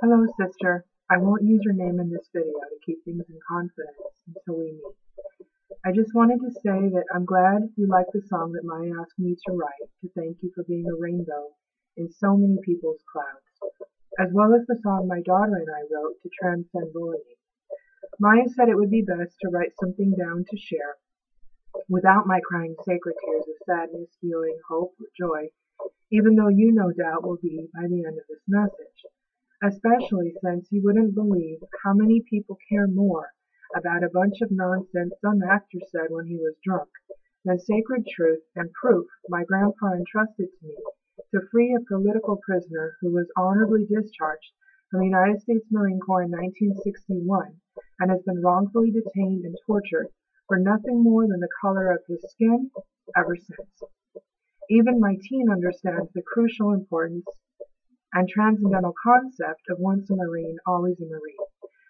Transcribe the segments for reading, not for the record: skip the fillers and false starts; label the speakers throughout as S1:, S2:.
S1: Hello, sister. I won't use your name in this video to keep things in confidence until we meet. I just wanted to say that I'm glad you like the song that Maya asked me to write to thank you for being a rainbow in so many people's clouds, as well as the song my daughter and I wrote to transcend bullying. Maya said it would be best to write something down to share without my crying sacred tears of sadness, healing, hope, or joy, even though you no doubt will be by the end of this message. Especially since you wouldn't believe how many people care more about a bunch of nonsense some actor said when he was drunk than sacred truth and proof my grandpa entrusted to me to free a political prisoner who was honorably discharged from the United States Marine Corps in 1961 and has been wrongfully detained and tortured for nothing more than the color of his skin ever since. Even my teen understands the crucial importance and transcendental concept of once a Marine, always a Marine,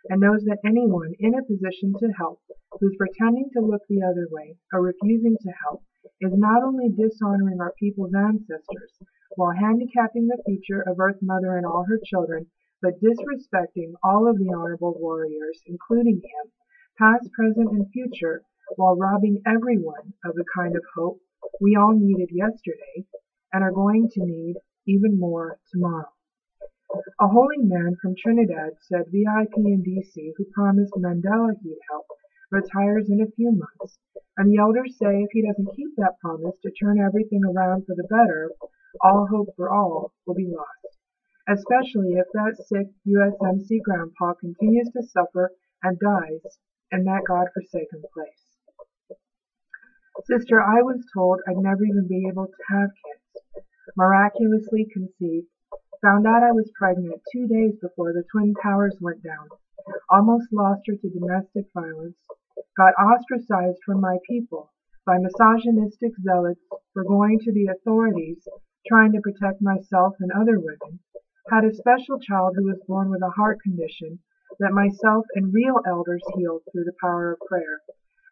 S1: and knows that anyone in a position to help who's pretending to look the other way or refusing to help is not only dishonoring our people's ancestors while handicapping the future of Earth Mother and all her children, but disrespecting all of the honorable warriors, including him, past, present, and future, while robbing everyone of the kind of hope we all needed yesterday and are going to need even more tomorrow. A holy man from Trinidad said VIP in DC who promised Mandela he'd help retires in a few months, and the elders say if he doesn't keep that promise to turn everything around for the better, all hope for all will be lost, especially if that sick USMC grandpa continues to suffer and dies in that God-forsaken place. Sister, I was told I'd never even be able to have kids. Miraculously conceived. Found out I was pregnant 2 days before the Twin Towers went down. Almost lost her to domestic violence. Got ostracized from my people by misogynistic zealots for going to the authorities trying to protect myself and other women. Had a special child who was born with a heart condition that myself and real elders healed through the power of prayer.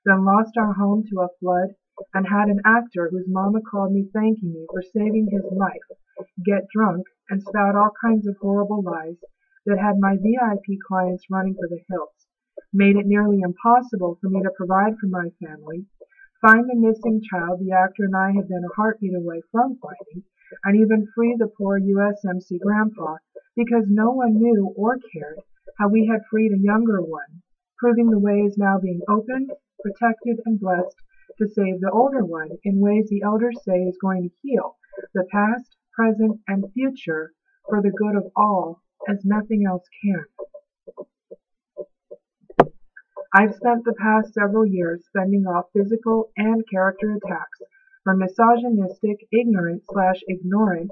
S1: Then lost our home to a flood and had an actor whose mama called me thanking me for saving his life get drunk and spout all kinds of horrible lies that had my VIP clients running for the hills, made it nearly impossible for me to provide for my family, find the missing child the actor and I had been a heartbeat away from finding, and even free the poor USMC grandpa because no one knew or cared how we had freed a younger one, proving the way is now being opened, protected, and blessed to save the older one in ways the elders say is going to heal the past, present, and future for the good of all, as nothing else can. I've spent the past several years fending off physical and character attacks from misogynistic, ignorant/ignorant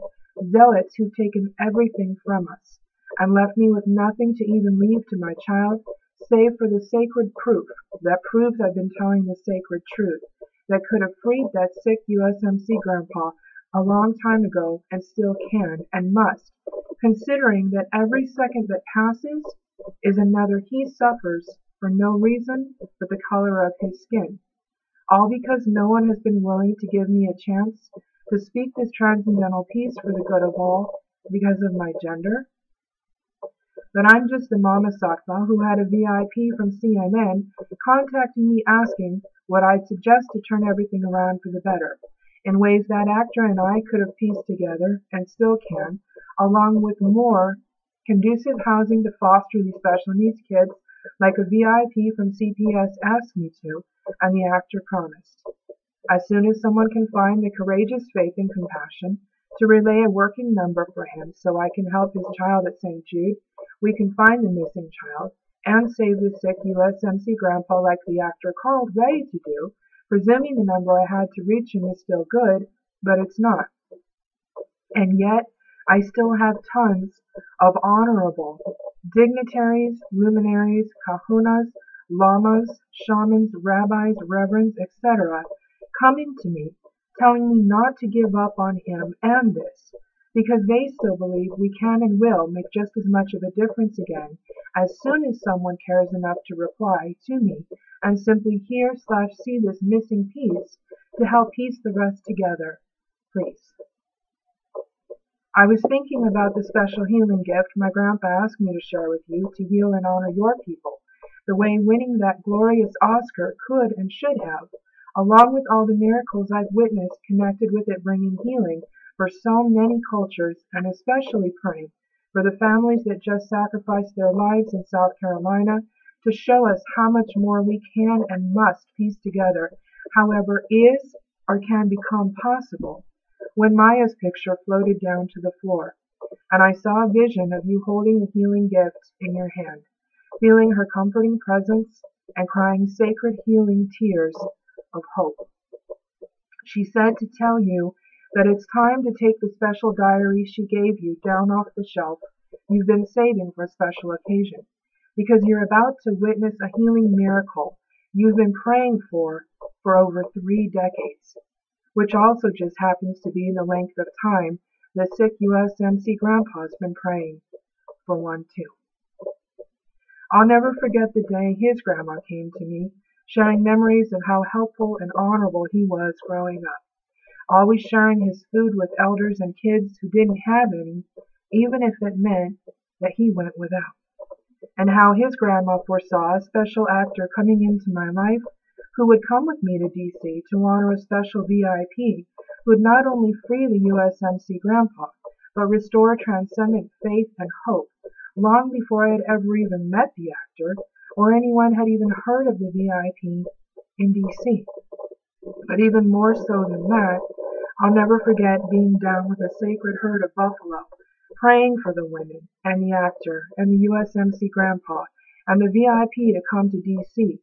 S1: zealots who've taken everything from us and left me with nothing to even leave to my child save for the sacred proof that proves I've been telling the sacred truth that could have freed that sick USMC grandpa a long time ago and still can and must, considering that every second that passes is another he suffers for no reason but the color of his skin. All because no one has been willing to give me a chance to speak this transcendental peace for the good of all because of my gender. But I'm just a Mama Sattva who had a VIP from CNN contacting me asking what I'd suggest to turn everything around for the better, in ways that actor and I could have pieced together, and still can, along with more conducive housing to foster these special needs kids like a VIP from CPS asked me to, and the actor promised. As soon as someone can find the courageous faith and compassion to relay a working number for him so I can help his child at St. Jude, we can find the missing child and save the sick USMC grandpa like the actor called ready to do, presuming the number I had to reach him is still good, but it's not. And yet, I still have tons of honorable dignitaries, luminaries, kahunas, lamas, shamans, rabbis, reverends, etc., coming to me, telling me not to give up on him and this, because they still believe we can and will make just as much of a difference again as soon as someone cares enough to reply to me and simply hear/see this missing piece to help piece the rest together. Please. I was thinking about the special healing gift my grandpa asked me to share with you to heal and honor your people, the way winning that glorious Oscar could and should have, along with all the miracles I've witnessed connected with it bringing healing for so many cultures, and especially praying for the families that just sacrificed their lives in South Carolina to show us how much more we can and must piece together, however is or can become possible. When Maya's picture floated down to the floor, and I saw a vision of you holding the healing gift in your hand, feeling her comforting presence and crying sacred healing tears of hope. She said to tell you that it's time to take the special diary she gave you down off the shelf you've been saving for a special occasion, because you're about to witness a healing miracle you've been praying for over 3 decades, which also just happens to be the length of time the sick USMC grandpa's been praying for one too. I'll never forget the day his grandma came to me, sharing memories of how helpful and honorable he was growing up, always sharing his food with elders and kids who didn't have any, even if it meant that he went without, and how his grandma foresaw a special actor coming into my life who would come with me to D.C. to honor a special VIP who would not only free the USMC grandpa, but restore transcendent faith and hope long before I had ever even met the actor or anyone had even heard of the VIP in D.C. But even more so than that, I'll never forget being down with a sacred herd of buffalo, praying for the women and the actor and the USMC grandpa and the VIP to come to D.C.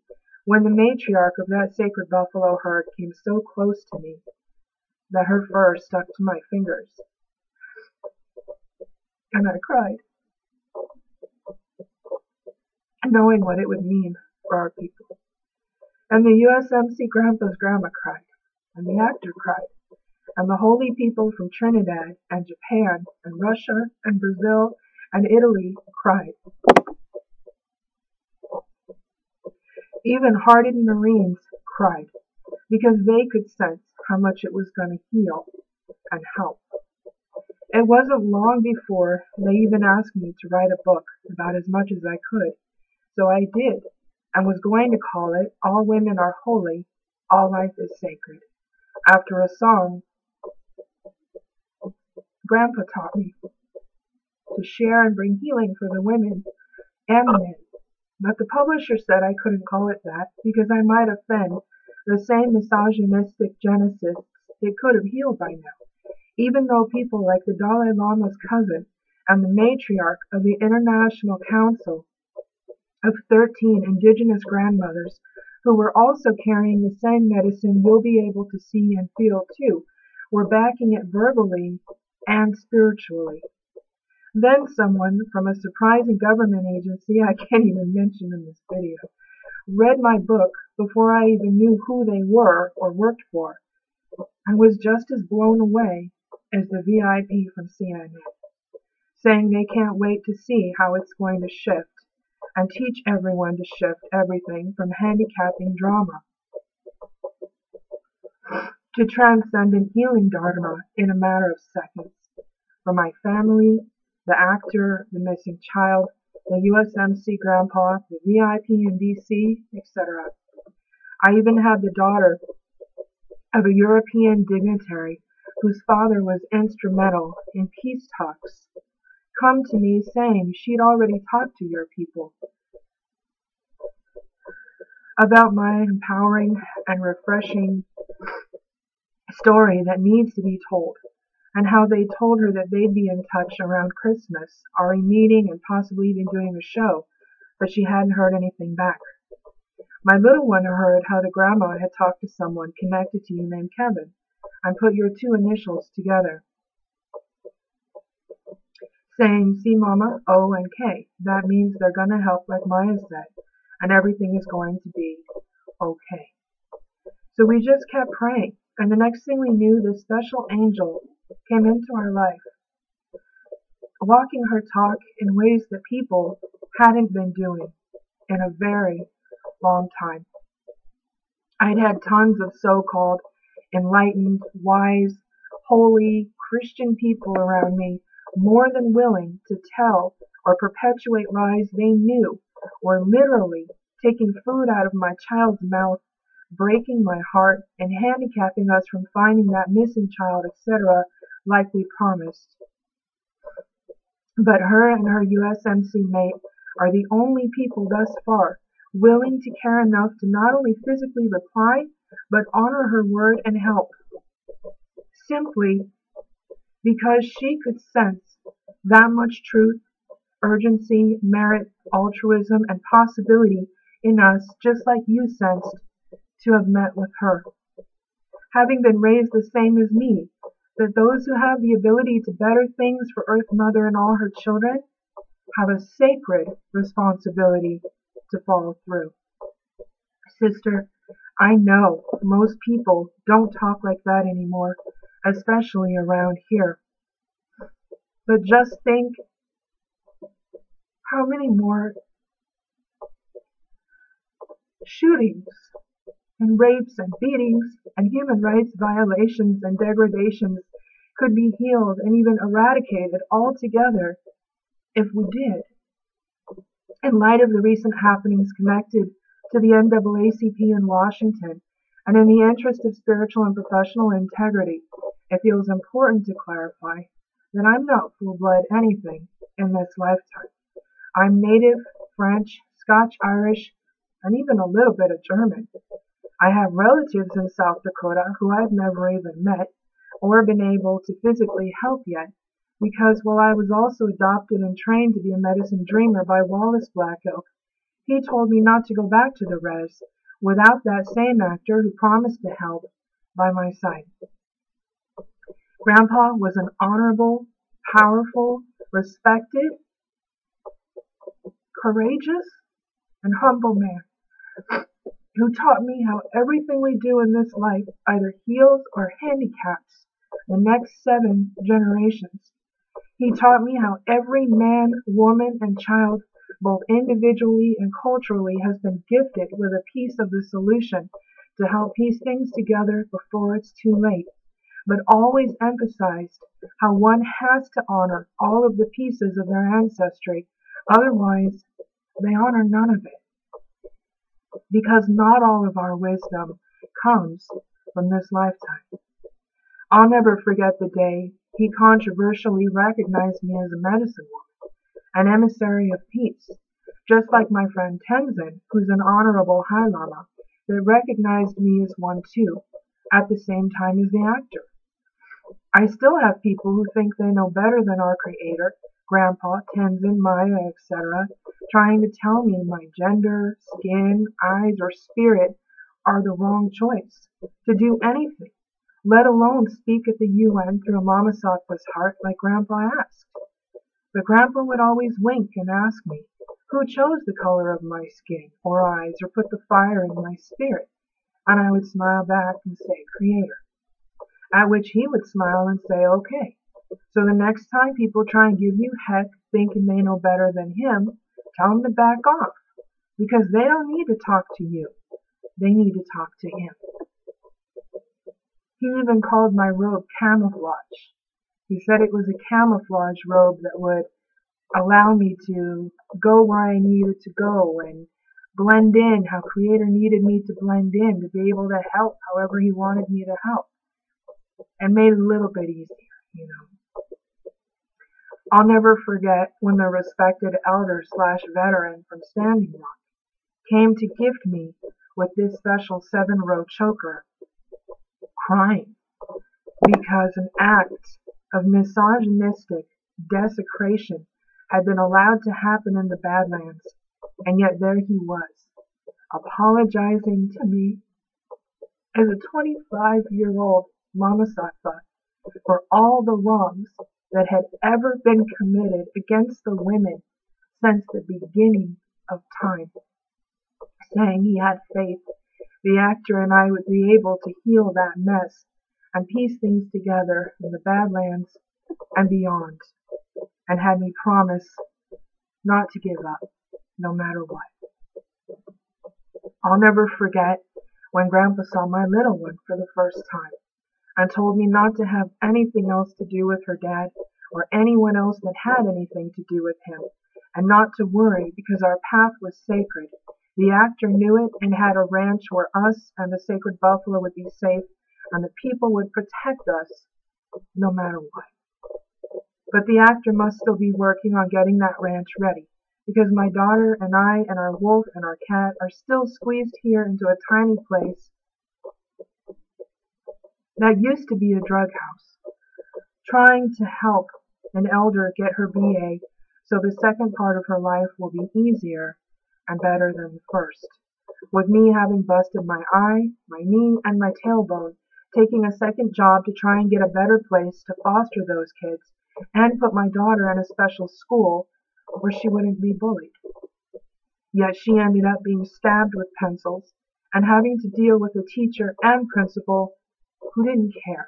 S1: when the matriarch of that sacred buffalo herd came so close to me that her fur stuck to my fingers. And I cried, knowing what it would mean for our people. And the USMC grandpa's grandma cried, and the actor cried, and the holy people from Trinidad and Japan and Russia and Brazil and Italy cried. Even hardened Marines cried, because they could sense how much it was going to heal and help. It wasn't long before they even asked me to write a book about as much as I could, so I did, and was going to call it All Women Are Holy, All Life is Sacred, after a song Grandpa taught me to share and bring healing for the women and the men. But the publisher said I couldn't call it that because I might offend the same misogynistic geneticists it could have healed by now, even though people like the Dalai Lama's cousin and the matriarch of the International Council of 13 indigenous grandmothers who were also carrying the same medicine you'll be able to see and feel too, were backing it verbally and spiritually. Then someone from a surprising government agency I can't even mention in this video read my book before I even knew who they were or worked for, and was just as blown away as the VIP from CNN, saying they can't wait to see how it's going to shift and teach everyone to shift everything from handicapping drama to transcendent healing dharma in a matter of seconds. For my family, the actor, the missing child, the USMC grandpa, the VIP in DC, etc. I even had the daughter of a European dignitary whose father was instrumental in peace talks come to me saying she'd already talked to your people about my empowering and refreshing story that needs to be told, and how they told her that they'd be in touch around Christmas, already meeting and possibly even doing a show, but she hadn't heard anything back. My little one heard how the grandma had talked to someone connected to you named Kevin, and put your 2 initials together, saying, see mama, O and K. That means they're going to help like Maya said, and everything is going to be okay. So we just kept praying, and the next thing we knew, this special angel came into our life, walking her talk in ways that people hadn't been doing in a very long time. I'd had tons of so-called enlightened, wise, holy, Christian people around me more than willing to tell or perpetuate lies they knew, or literally taking food out of my child's mouth, breaking my heart, and handicapping us from finding that missing child, etc., like we promised. But her and her USMC mate are the only people thus far willing to care enough to not only physically reply, but honor her word and help, simply because she could sense that much truth, urgency, merit, altruism, and possibility in us, just like you sensed to have met with her. Having been raised the same as me, that those who have the ability to better things for Earth Mother and all her children have a sacred responsibility to follow through. Sister, I know most people don't talk like that anymore, especially around here. But just think how many more shootings and rapes and beatings and human rights violations and degradations could be healed and even eradicated altogether if we did. In light of the recent happenings connected to the NAACP in Washington, and in the interest of spiritual and professional integrity, it feels important to clarify that I'm not full-blood anything in this lifetime. I'm Native, French, Scotch-Irish, and even a little bit of German. I have relatives in South Dakota who I've never even met or been able to physically help yet, because while I was also adopted and trained to be a medicine dreamer by Wallace Black Elk, he told me not to go back to the res without that same actor who promised to help by my side. Grandpa was an honorable, powerful, respected, courageous, and humble man who taught me how everything we do in this life either heals or handicaps the next 7 generations. He taught me how every man, woman, and child, both individually and culturally, has been gifted with a piece of the solution to help piece things together before it's too late, but always emphasized how one has to honor all of the pieces of their ancestry, otherwise they honor none of it. Because not all of our wisdom comes from this lifetime. I'll never forget the day he controversially recognized me as a medicine woman, an emissary of peace, just like my friend Tenzin, who's an honorable High Lama, that recognized me as one too, at the same time as the actor. I still have people who think they know better than our Creator, Grandpa, Tenzin, Maya, etc., trying to tell me my gender, skin, eyes, or spirit are the wrong choice to do anything, let alone speak at the UN through a Mama Sattva's heart like Grandpa asked. But Grandpa would always wink and ask me who chose the color of my skin or eyes or put the fire in my spirit, and I would smile back and say Creator, at which he would smile and say okay. So the next time people try and give you heck thinking they know better than him, tell them to back off, because they don't need to talk to you. They need to talk to him. He even called my robe camouflage. He said it was a camouflage robe that would allow me to go where I needed to go and blend in how Creator needed me to blend in to be able to help however he wanted me to help, and made it a little bit easier. I'll never forget when the respected elder/veteran from Standing Rock came to gift me with this special 7-row choker, crying because an act of misogynistic desecration had been allowed to happen in the Badlands, and yet there he was, apologizing to me as a 25-year-old Mama Sattva for all the wrongs that had ever been committed against the women since the beginning of time, saying he had faith the actor and I would be able to heal that mess and piece things together in the Badlands and beyond, and had me promise not to give up, no matter what. I'll never forget when Grandpa saw my little one for the first time. and told me not to have anything else to do with her dad or anyone else that had anything to do with him, and not to worry because our path was sacred. The actor knew it and had a ranch where us and the sacred buffalo would be safe and the people would protect us no matter what. But the actor must still be working on getting that ranch ready, because my daughter and I and our wolf and our cat are still squeezed here into a tiny place that used to be a drug house, trying to help an elder get her BA so the second part of her life will be easier and better than the first. With me having busted my eye, my knee, and my tailbone, taking a second job to try and get a better place to foster those kids, and put my daughter in a special school where she wouldn't be bullied. Yet she ended up being stabbed with pencils and having to deal with a teacher and principal who didn't care.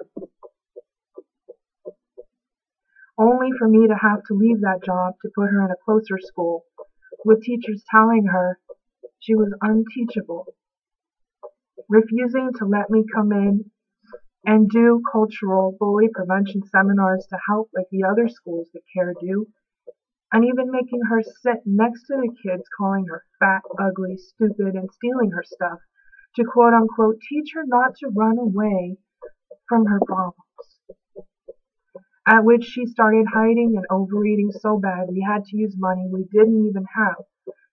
S1: Only for me to have to leave that job to put her in a closer school, with teachers telling her she was unteachable, refusing to let me come in and do cultural bully prevention seminars to help like the other schools that care do, and even making her sit next to the kids calling her fat, ugly, stupid, and stealing her stuff to quote-unquote teach her not to run away from her problems. At which she started hiding and overeating so bad we had to use money we didn't even have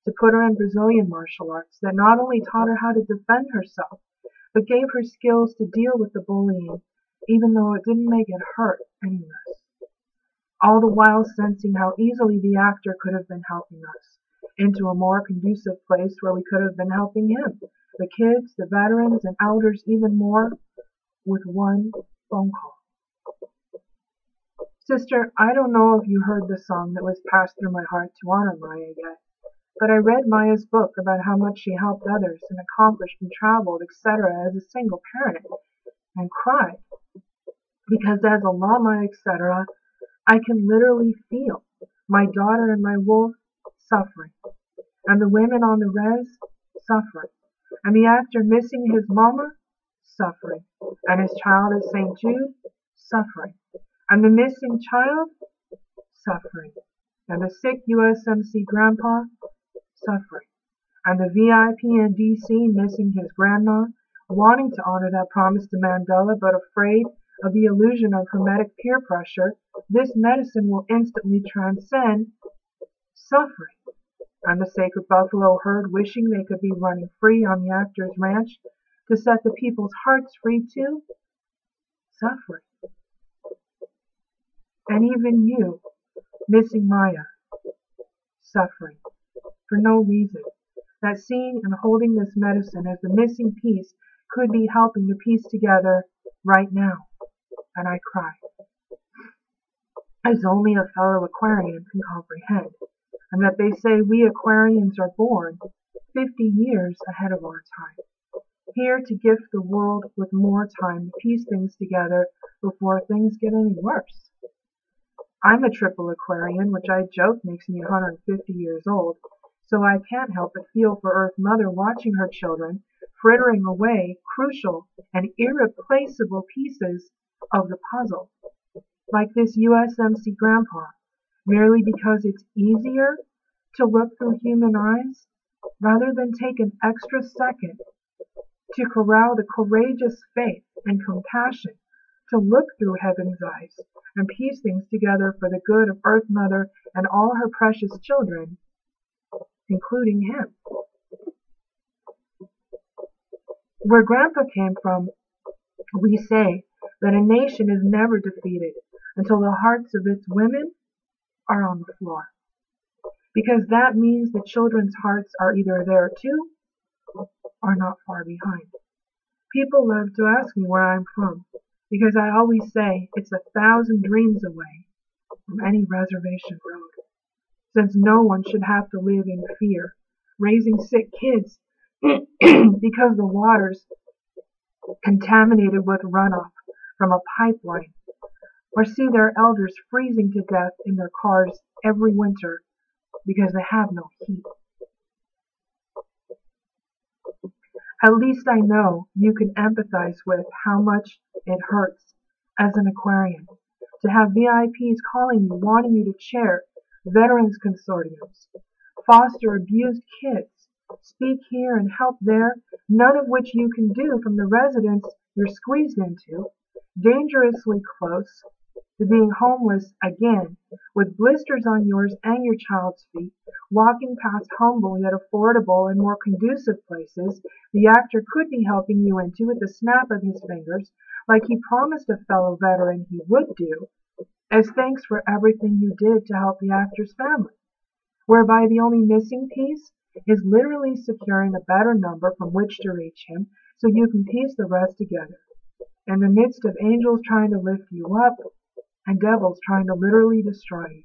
S1: to put her in Brazilian martial arts that not only taught her how to defend herself, but gave her skills to deal with the bullying, even though it didn't make it hurt any less. All the while sensing how easily the actor could have been helping us into a more conducive place where we could have been helping him, the kids, the veterans, and elders even more, with one phone call. Sister, I don't know if you heard the song that was passed through my heart to honor Maya yet, but I read Maya's book about how much she helped others and accomplished and traveled, etc. as a single parent, and cried, because as a llama, etc., I can literally feel my daughter and my wolf suffering, and the women on the res suffering, and the actor missing his mama suffering, and his child at St. Jude suffering, and the missing child suffering, and the sick USMC grandpa suffering, and the VIP in DC missing his grandma, wanting to honor that promise to Mandela but afraid of the illusion of hermetic peer pressure. This medicine will instantly transcend suffering, and the sacred buffalo herd wishing they could be running free on the actor's ranch to set the people's hearts free too, suffering. And even you, missing Maya, suffering, for no reason, that seeing and holding this medicine as the missing piece could be helping to piece together right now, and I cry, as only a fellow Aquarian can comprehend, and that they say we Aquarians are born 50 years ahead of our time, here to gift the world with more time to piece things together before things get any worse. I'm a triple Aquarian, which I joke makes me 150 years old, so I can't help but feel for Earth Mother watching her children frittering away crucial and irreplaceable pieces of the puzzle, like this USMC grandpa, merely because it's easier to look through human eyes rather than take an extra second to corral the courageous faith and compassion to look through heaven's eyes and piece things together for the good of Earth Mother and all her precious children, including him. Where Grandpa came from, we say that a nation is never defeated until the hearts of its women are on the floor, because that means the children's hearts are either there too or not far behind. People love to ask me where I'm from, because I always say it's 1,000 dreams away from any reservation road, since no one should have to live in fear, raising sick kids because the water's contaminated with runoff from a pipeline, or see their elders freezing to death in their cars every winter because they have no heat. At least I know you can empathize with how much it hurts as an Aquarian, to have VIPs calling you, wanting you to chair veterans consortiums, foster abused kids, speak here and help there, none of which you can do from the residence you're squeezed into, dangerously close to being homeless again, with blisters on yours and your child's feet, walking past humble yet affordable and more conducive places the actor could be helping you into with the snap of his fingers, like he promised a fellow veteran he would do, as thanks for everything you did to help the actor's family, whereby the only missing piece is literally securing a better number from which to reach him so you can piece the rest together. In the midst of angels trying to lift you up and devils trying to literally destroy you,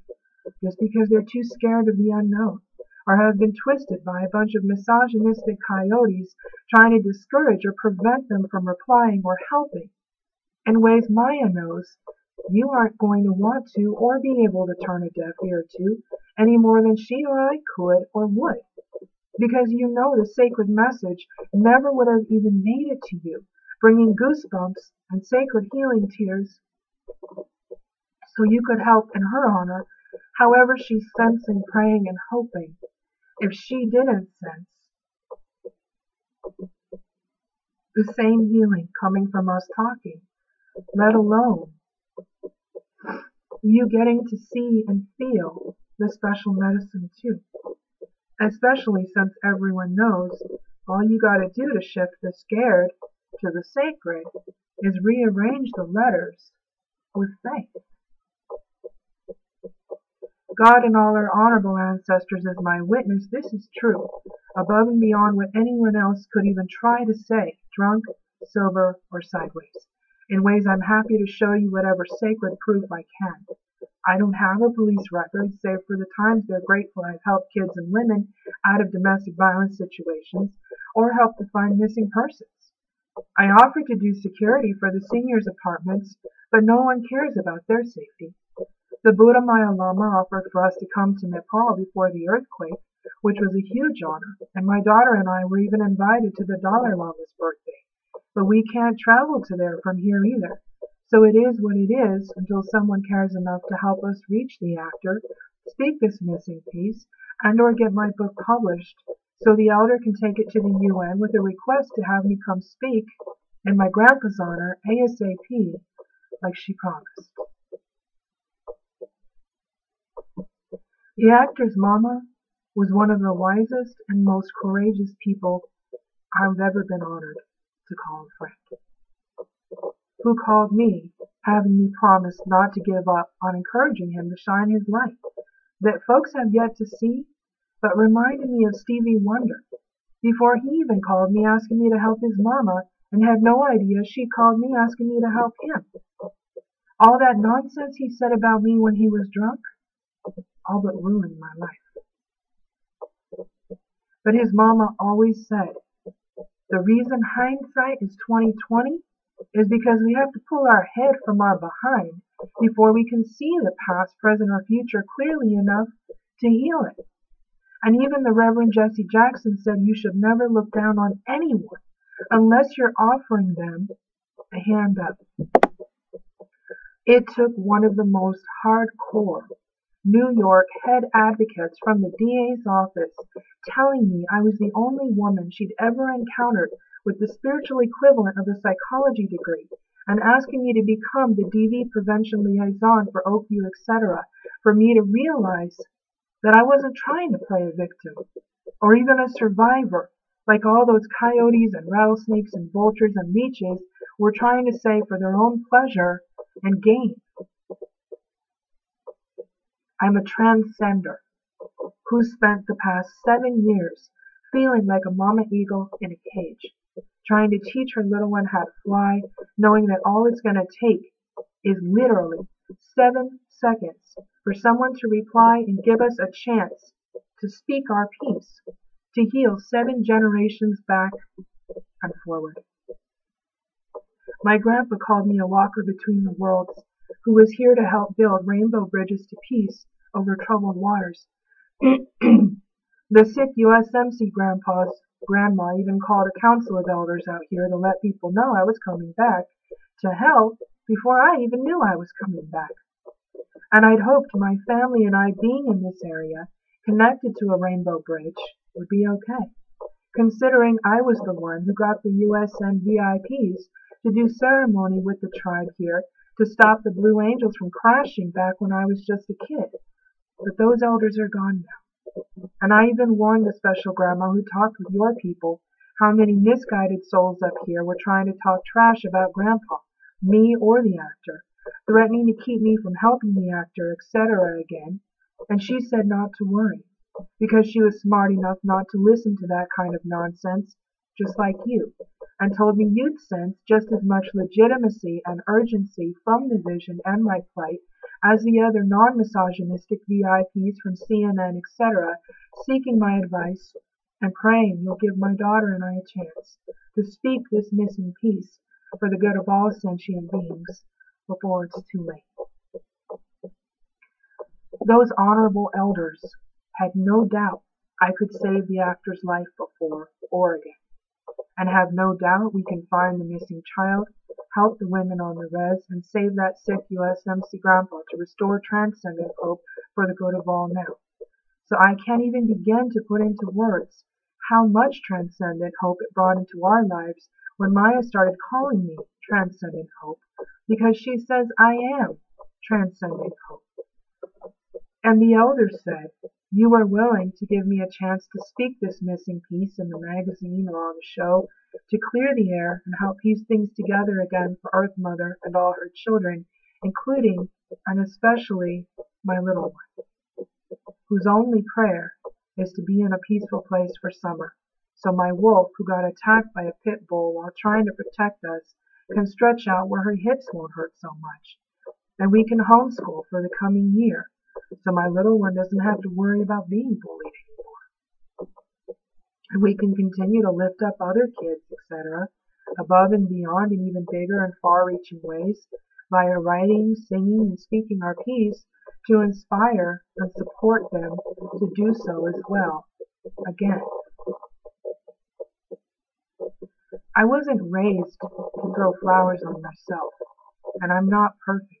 S1: just because they're too scared of the unknown, or have been twisted by a bunch of misogynistic coyotes trying to discourage or prevent them from replying or helping, in ways Maya knows you aren't going to want to or be able to turn a deaf ear to any more than she or I could or would, because you know the sacred message never would have even made it to you, bringing goosebumps and sacred healing tears, so you could help in her honor, however she's sensing, praying, and hoping. If she didn't sense the same healing coming from us talking, let alone you getting to see and feel the special medicine too. Especially since everyone knows all you gotta do to shift the scared to the sacred is rearrange the letters with faith. God and all our honorable ancestors is my witness, this is true, above and beyond what anyone else could even try to say, drunk, sober, or sideways, in ways I'm happy to show you whatever sacred proof I can. I don't have a police record, save for the times they're grateful I've helped kids and women out of domestic violence situations, or helped to find missing persons. I offered to do security for the seniors' apartments, but no one cares about their safety. The Buddha Maya Lama offered for us to come to Nepal before the earthquake, which was a huge honor, and my daughter and I were even invited to the Dalai Lama's birthday. But we can't travel to there from here either, so it is what it is until someone cares enough to help us reach the actor, speak this missing piece, and or get my book published, so the elder can take it to the UN with a request to have me come speak in my grandpa's honor ASAP, like she promised. The actor's mama was one of the wisest and most courageous people I've ever been honored to call a friend, who called me, having me promise not to give up on encouraging him to shine his light, that folks have yet to see, but reminded me of Stevie Wonder, before he even called me asking me to help his mama, and had no idea she called me asking me to help him. All that nonsense he said about me when he was drunk, all but ruined my life. But his mama always said, the reason hindsight is 20/20 is because we have to pull our head from our behind before we can see the past, present, or future clearly enough to heal it. And even the Reverend Jesse Jackson said you should never look down on anyone unless you're offering them a hand up. It took one of the most hardcore New York head advocates from the DA's office telling me I was the only woman she'd ever encountered with the spiritual equivalent of a psychology degree, and asking me to become the DV prevention liaison for Oakview, etc., for me to realize that I wasn't trying to play a victim, or even a survivor, like all those coyotes and rattlesnakes and vultures and leeches were trying to say for their own pleasure and gain. I'm a transcender who spent the past 7 years feeling like a mama eagle in a cage, trying to teach her little one how to fly, knowing that all it's going to take is literally 7 seconds for someone to reply and give us a chance to speak our piece, to heal 7 generations back and forward. My grandpa called me a walker between the worlds, who was here to help build rainbow bridges to peace over troubled waters. The sick USMC grandpa's grandma even called a council of elders out here to let people know I was coming back to help before I even knew I was coming back. And I'd hoped my family and I being in this area, connected to a rainbow bridge, would be okay, considering I was the one who got the USN VIPs to do ceremony with the tribe here to stop the Blue Angels from crashing back when I was just a kid. But those elders are gone now. And I even warned the special grandma who talked with your people how many misguided souls up here were trying to talk trash about Grandpa, me or the actor, threatening to keep me from helping the actor, etc. again, and she said not to worry, because she was smart enough not to listen to that kind of nonsense, just like you, and told me you'd sense just as much legitimacy and urgency from the vision and my plight as the other non-misogynistic VIPs from CNN, etc., seeking my advice and praying you'll give my daughter and I a chance to speak this missing piece for the good of all sentient beings before it's too late. Those honorable elders had no doubt I could save the actor's life before or again, and have no doubt we can find the missing child, help the women on the res, and save that sick USMC grandpa to restore transcendent hope for the good of all now. So I can't even begin to put into words how much transcendent hope it brought into our lives when Maya started calling me transcendent hope, because she says I am transcendent hope. And the elders said, you are willing to give me a chance to speak this missing piece in the magazine or on the show to clear the air and help piece things together again for Earth Mother and all her children, including and especially my little one, whose only prayer is to be in a peaceful place for summer, so my wolf, who got attacked by a pit bull while trying to protect us, can stretch out where her hips won't hurt so much, and we can homeschool for the coming year, so my little one doesn't have to worry about being bullied anymore. And we can continue to lift up other kids, etc., above and beyond in even bigger and far-reaching ways, via writing, singing, and speaking our piece, to inspire and support them to do so as well. Again, I wasn't raised to throw flowers on myself, and I'm not perfect.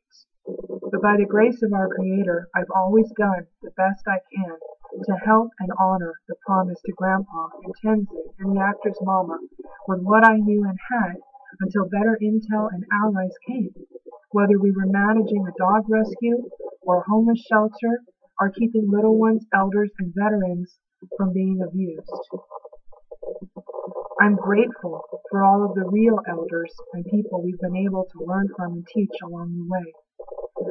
S1: But by the grace of our Creator, I've always done the best I can to help and honor the promise to Grandpa and Tenzin and the actor's mama with what I knew and had until better intel and allies came, whether we were managing a dog rescue or a homeless shelter or keeping little ones, elders, and veterans from being abused. I'm grateful for all of the real elders and people we've been able to learn from and teach along the way.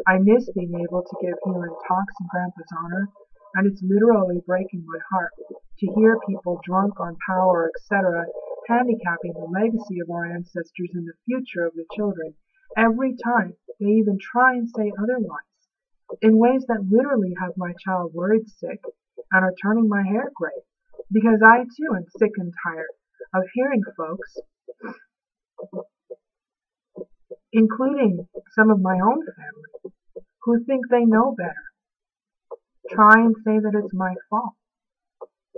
S1: I miss being able to give healing talks in Grandpa's honor, and it's literally breaking my heart to hear people drunk on power, etc., handicapping the legacy of our ancestors and the future of the children every time they even try and say otherwise, in ways that literally have my child worried sick and are turning my hair gray, because I too am sick and tired of hearing folks, including some of my own family, who think they know better, try and say that it's my fault,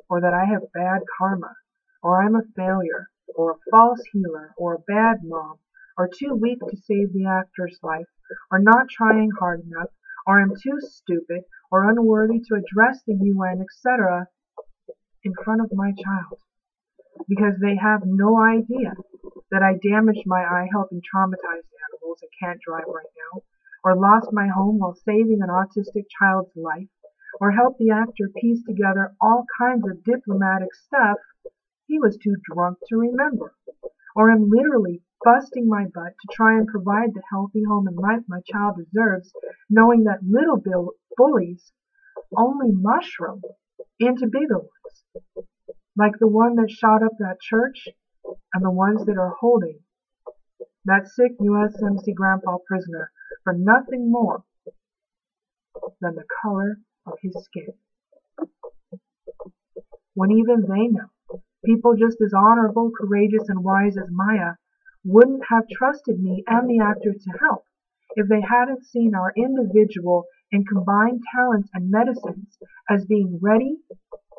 S1: or that I have bad karma, or I'm a failure, or a false healer, or a bad mom, or too weak to save the actor's life, or not trying hard enough, or am too stupid, or unworthy to address the UN, etc., in front of my child, because they have no idea that I damaged my eye helping traumatized animals and can't drive right now, or lost my home while saving an autistic child's life, or helped the actor piece together all kinds of diplomatic stuff he was too drunk to remember, or am literally busting my butt to try and provide the healthy home and life my child deserves, knowing that little bullies only mushroom into bigger ones, like the one that shot up that church and the ones that are holding that sick USMC grandpa prisoner for nothing more than the color of his skin. When even they know people just as honorable, courageous, and wise as Maya wouldn't have trusted me and the actor to help if they hadn't seen our individual and combined talents and medicines as being ready,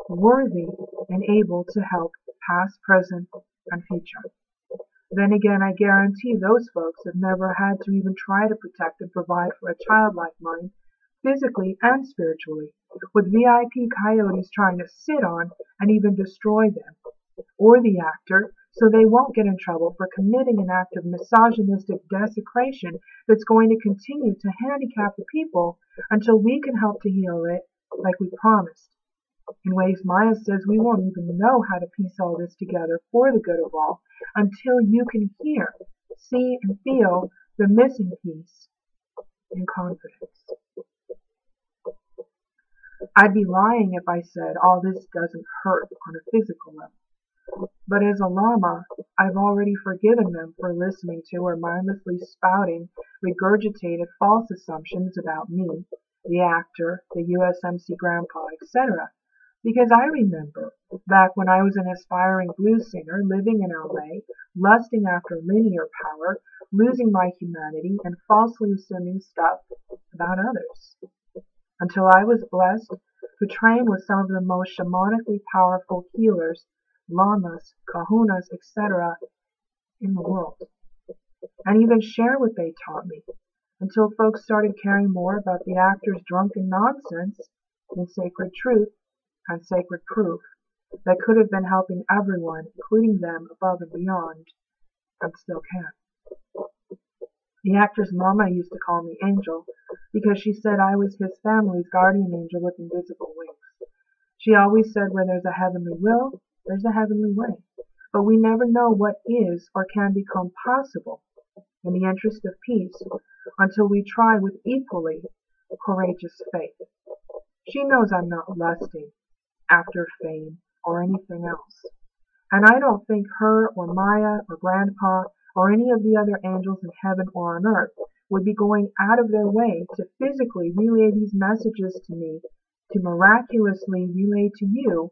S1: worthy, and able to help past, present, and future. Then again, I guarantee those folks have never had to even try to protect and provide for a child like mine, physically and spiritually, with VIP coyotes trying to sit on and even destroy them, or the actor, so they won't get in trouble for committing an act of misogynistic desecration that's going to continue to handicap the people until we can help to heal it like we promised. In ways Maya says we won't even know how to piece all this together for the good of all until you can hear, see, and feel the missing piece in confidence. I'd be lying if I said all this doesn't hurt on a physical level. But as a Lama, I've already forgiven them for listening to or mindlessly spouting regurgitated false assumptions about me, the actor, the USMC grandpa, etc. Because I remember, back when I was an aspiring blues singer living in LA, lusting after linear power, losing my humanity, and falsely assuming stuff about others. Until I was blessed to train with some of the most shamanically powerful healers, lamas, kahunas, etc. in the world, and even share what they taught me, until folks started caring more about the actor's drunken nonsense than sacred truth and sacred proof that could have been helping everyone, including them above and beyond, and still can. The actor's mama used to call me Angel because she said I was his family's guardian angel with invisible wings. She always said where there's a heavenly will, there's a heavenly way. But we never know what is or can become possible in the interest of peace until we try with equally courageous faith. She knows I'm not lusting after fame or anything else. And I don't think her or Maya or Grandpa or any of the other angels in heaven or on earth would be going out of their way to physically relay these messages to me, to miraculously relay to you,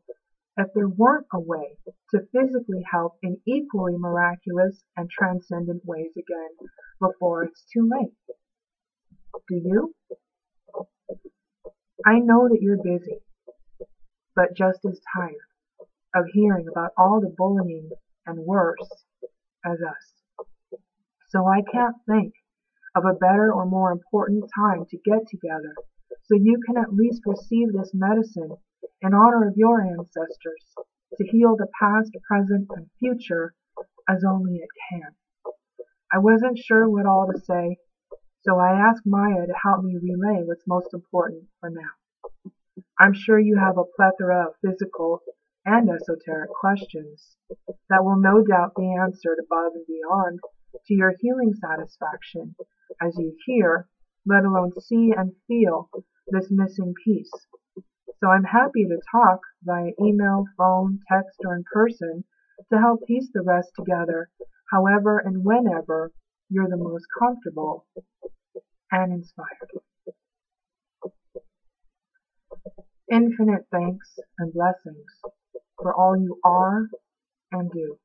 S1: if there weren't a way to physically help in equally miraculous and transcendent ways again before it's too late. Do you? I know that you're busy, but just as tired of hearing about all the bullying and worse as us. So I can't think of a better or more important time to get together so you can at least receive this medicine in honor of your ancestors, to heal the past, present, and future as only it can. I wasn't sure what all to say, so I asked Maya to help me relay what's most important for now. I'm sure you have a plethora of physical and esoteric questions that will no doubt be answered above and beyond to your healing satisfaction as you hear, let alone see and feel this missing piece. So I'm happy to talk via email, phone, text, or in person to help piece the rest together however and whenever you're the most comfortable and inspired. Infinite thanks and blessings for all you are and do,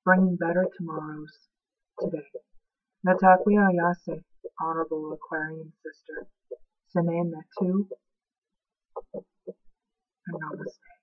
S1: bringing better tomorrows today. Natakwia Ayase, Honorable Aquarian Sister. Sene Metu, and Namaste.